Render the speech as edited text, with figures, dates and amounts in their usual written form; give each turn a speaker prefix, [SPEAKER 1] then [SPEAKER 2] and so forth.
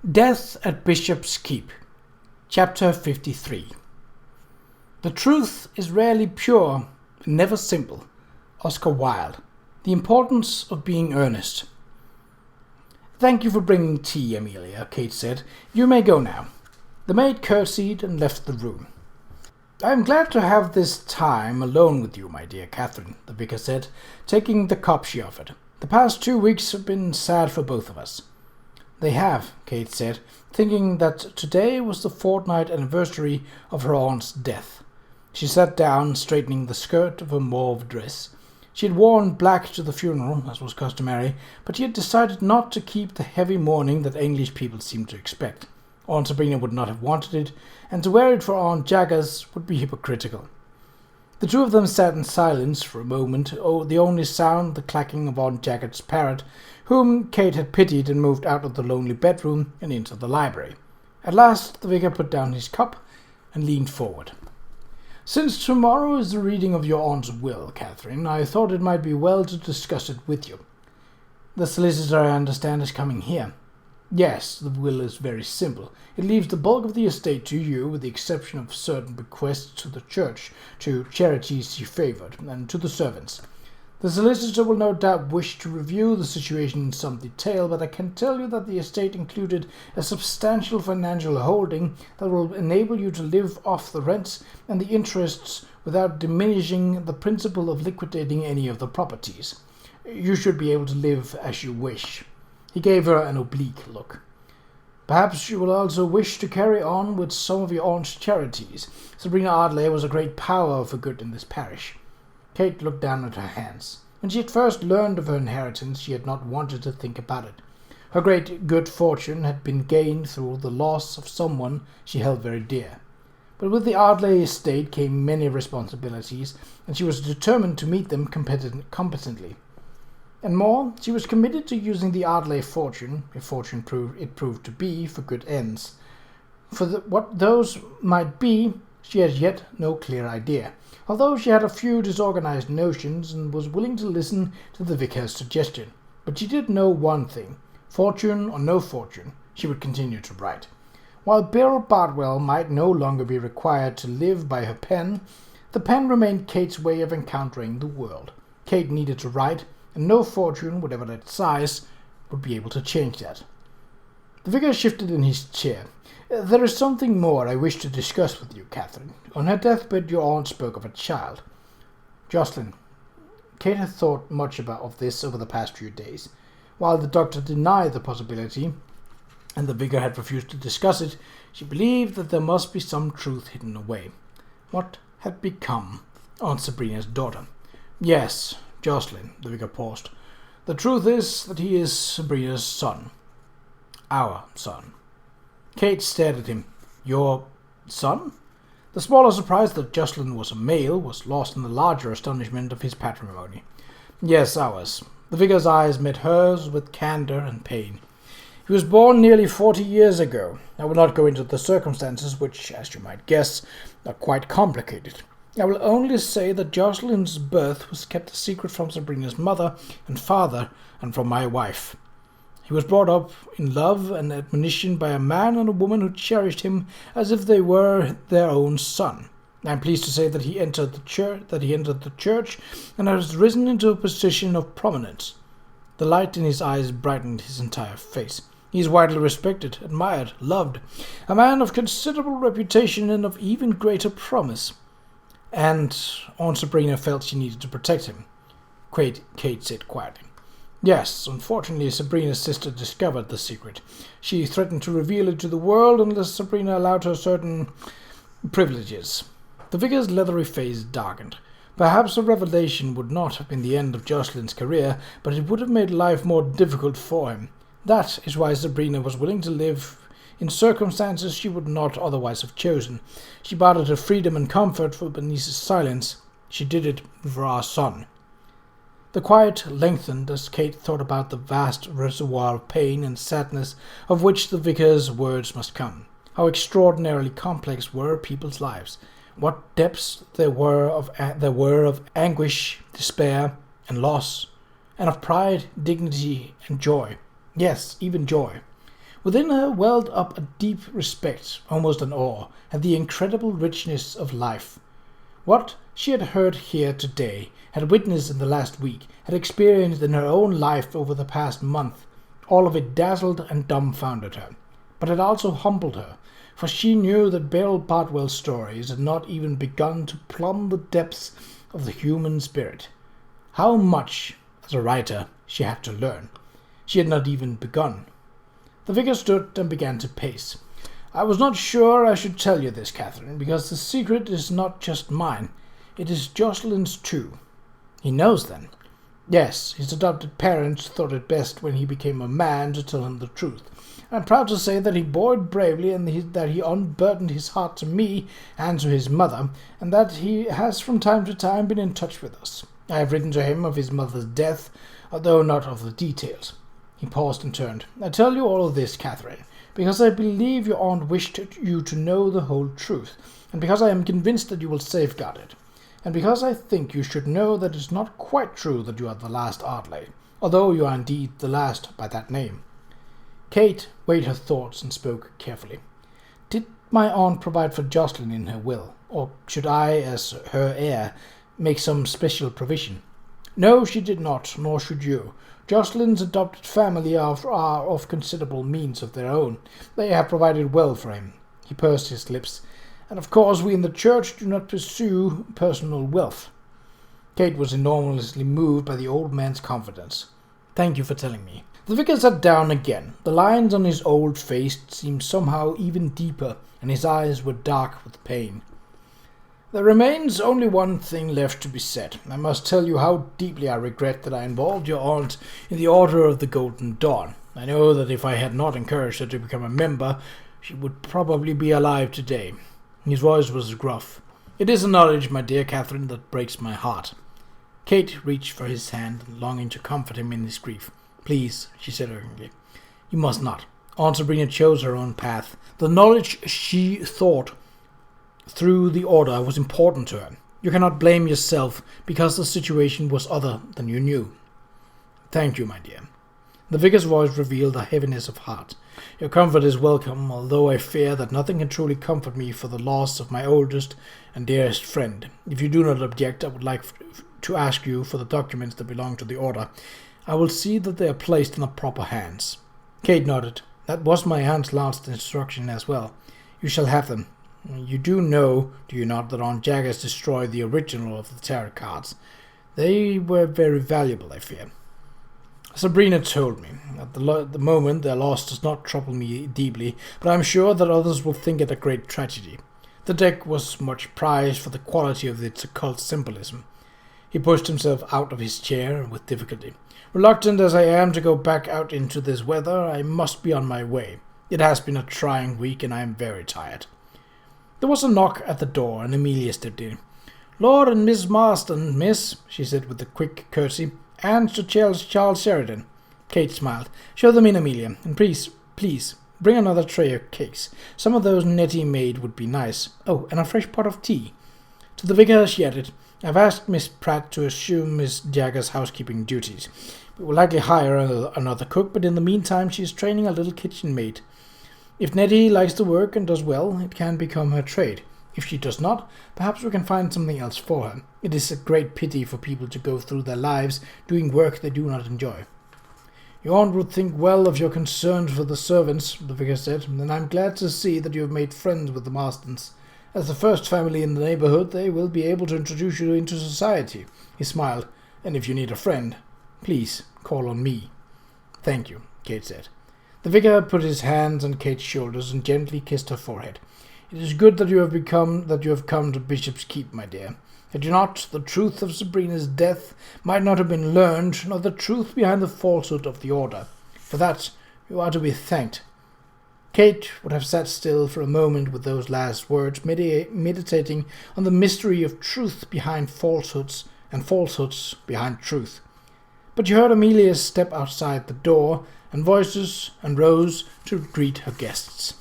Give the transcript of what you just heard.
[SPEAKER 1] Death at Bishop's Keep, Chapter 53. The truth is rarely pure, and never simple. Oscar Wilde. The importance of being earnest. Thank you for bringing tea, Amelia, Kate said. You may go now. The maid curtsied and left the room. I am glad to have this time alone with you, my dear Catherine, the vicar said, taking the cup she offered. The past 2 weeks have been sad for both of us. They have, Kate said, thinking that today was the fortnight anniversary of her aunt's death. She sat down, straightening the skirt of her mauve dress. She had worn black to the funeral, as was customary, but she had decided not to keep the heavy mourning that English people seemed to expect. Aunt Sabrina would not have wanted it, and to wear it for Aunt Jaggers would be hypocritical. The two of them sat in silence for a moment, the only sound the clacking of Aunt Jaggers' parrot, whom Kate had pitied and moved out of the lonely bedroom and into the library. At last the vicar put down his cup and leaned forward. Since tomorrow is the reading of your aunt's will, Catherine, I thought it might be well to discuss it with you. The solicitor, I understand, is coming here. Yes, the will is very simple. It leaves the bulk of the estate to you, with the exception of certain bequests to the church, to charities she favoured, and to the servants. The solicitor will no doubt wish to review the situation in some detail, but I can tell you that the estate included a substantial financial holding that will enable you to live off the rents and the interests without diminishing the principle of liquidating any of the properties. You should be able to live as you wish. He gave her an oblique look. Perhaps you will also wish to carry on with some of your aunt's charities. Sabrina Ardley was a great power for good in this parish. Kate looked down at her hands. When she had first learned of her inheritance, she had not wanted to think about it. Her great good fortune had been gained through the loss of someone she held very dear. But with the Ardley estate came many responsibilities, and she was determined to meet them competently. And more, she was committed to using the Ardley fortune, if fortune it proved to be, for good ends. What those might be, she had yet no clear idea, although she had a few disorganized notions and was willing to listen to the vicar's suggestion. But she did know one thing. Fortune or no fortune, she would continue to write. While Bill Bardwell might no longer be required to live by her pen, the pen remained Kate's way of encountering the world. Kate needed to write, and no fortune, whatever that size, would be able to change that. The vicar shifted in his chair. There is something more I wish to discuss with you, Catherine. On her deathbed your aunt spoke of a child. Jocelyn. Kate had thought much of this over the past few days. While the doctor denied the possibility, and the vicar had refused to discuss it, she believed that there must be some truth hidden away. What had become Aunt Sabrina's daughter? Yes, Jocelyn, the vicar paused. The truth is that he is Sabrina's son. Our son. Kate stared at him. Your son? The smaller surprise that Jocelyn was a male was lost in the larger astonishment of his patrimony. Yes, ours. The vicar's eyes met hers with candour and pain. He was born nearly 40 years ago. I will not go into the circumstances, which, as you might guess, are quite complicated. I will only say that Jocelyn's birth was kept a secret from Sabrina's mother and father and from my wife. He was brought up in love and admonition by a man and a woman who cherished him as if they were their own son. I am pleased to say that he entered the church and has risen into a position of prominence. The light in his eyes brightened his entire face. He is widely respected, admired, loved, a man of considerable reputation and of even greater promise. And Aunt Sabrina felt she needed to protect him. Kate said quietly. Yes, unfortunately Sabrina's sister discovered the secret. She threatened to reveal it to the world unless Sabrina allowed her certain privileges. The vicar's leathery face darkened. Perhaps a revelation would not have been the end of Jocelyn's career, but it would have made life more difficult for him. That is why Sabrina was willing to live in circumstances she would not otherwise have chosen. She bartered her freedom and comfort for Bernice's silence. She did it for our son. The quiet lengthened as Kate thought about the vast reservoir of pain and sadness of which the vicar's words must come. How extraordinarily complex were people's lives. What depths there were of anguish, despair, and loss, and of pride, dignity, and joy. Yes, even joy. Within her welled up a deep respect, almost an awe, at the incredible richness of life. What she had heard here today, had witnessed in the last week, had experienced in her own life over the past month, all of it dazzled and dumbfounded her. But it also humbled her, for she knew that Beryl Bardwell's stories had not even begun to plumb the depths of the human spirit. How much, as a writer, she had to learn. She had not even begun. The vicar stood and began to pace. "I was not sure I should tell you this, Catherine, because the secret is not just mine. It is Jocelyn's too." "He knows, then?" "Yes, his adopted parents thought it best when he became a man to tell him the truth. I'm proud to say that he bore it bravely, and that he unburdened his heart to me and to his mother, and that he has from time to time been in touch with us. I have written to him of his mother's death, although not of the details." He paused and turned. "I tell you all of this, Catherine, because I believe your aunt wished you to know the whole truth, and because I am convinced that you will safeguard it, and because I think you should know that it is not quite true that you are the last Ardley, although you are indeed the last by that name." Kate weighed her thoughts and spoke carefully. "Did my aunt provide for Jocelyn in her will, or should I, as her heir, make some special provision?" "No, she did not, nor should you. Jocelyn's adopted family are of considerable means of their own. They have provided well for him." He pursed his lips. "And of course we in the church do not pursue personal wealth." Kate was enormously moved by the old man's confidence. "Thank you for telling me." The vicar sat down again. The lines on his old face seemed somehow even deeper, and his eyes were dark with pain. "There remains only one thing left to be said. I must tell you how deeply I regret that I involved your aunt in the Order of the Golden Dawn. I know that if I had not encouraged her to become a member, she would probably be alive today." His voice was gruff. "It is a knowledge, my dear Catherine, that breaks my heart." Kate reached for his hand, longing to comfort him in his grief. "Please," she said urgently, "you must not. Aunt Sabrina chose her own path. The knowledge she thought through the order was important to her. You cannot blame yourself because the situation was other than you knew." "Thank you, my dear." The vicar's voice revealed a heaviness of heart. "Your comfort is welcome, although I fear that nothing can truly comfort me for the loss of my oldest and dearest friend. If you do not object, I would like to ask you for the documents that belong to the order. I will see that they are placed in the proper hands." Kate nodded. "That was my aunt's last instruction as well. You shall have them. You do know, do you not, that Aunt Jaggers destroyed the original of the tarot cards? They were very valuable, I fear." "Sabrina told me. At the moment their loss does not trouble me deeply, but I am sure that others will think it a great tragedy. The deck was much prized for the quality of its occult symbolism." He pushed himself out of his chair with difficulty. "Reluctant as I am to go back out into this weather, I must be on my way. It has been a trying week, and I am very tired." There was a knock at the door, and Amelia stepped in. "Lord and Miss Marston, miss," she said with a quick curtsy, "and Sir Charles Sheridan." Kate smiled. "Show them in, Amelia, and please, bring another tray of cakes. Some of those Nettie made would be nice. Oh, and a fresh pot of tea." To the vicar she added, "I've asked Miss Pratt to assume Miss Jagger's housekeeping duties. We will likely hire another cook, but in the meantime she is training a little kitchen maid. If Nettie likes the work and does well, it can become her trade. If she does not, perhaps we can find something else for her. It is a great pity for people to go through their lives doing work they do not enjoy." "Your aunt would think well of your concern for the servants," the vicar said, "and I am glad to see that you have made friends with the Marstons. As the first family in the neighborhood, they will be able to introduce you into society." He smiled. "And if you need a friend, please call on me." "Thank you," Kate said. The vicar put his hands on Kate's shoulders and gently kissed her forehead. "It is good that you have come to Bishop's Keep, my dear. Had you not, the truth of Sabrina's death might not have been learned, nor the truth behind the falsehood of the order. For that you are to be thanked." Kate would have sat still for a moment with those last words, meditating on the mystery of truth behind falsehoods and falsehoods behind truth. But she heard Amelia's step outside the door, and voices, and rose to greet her guests.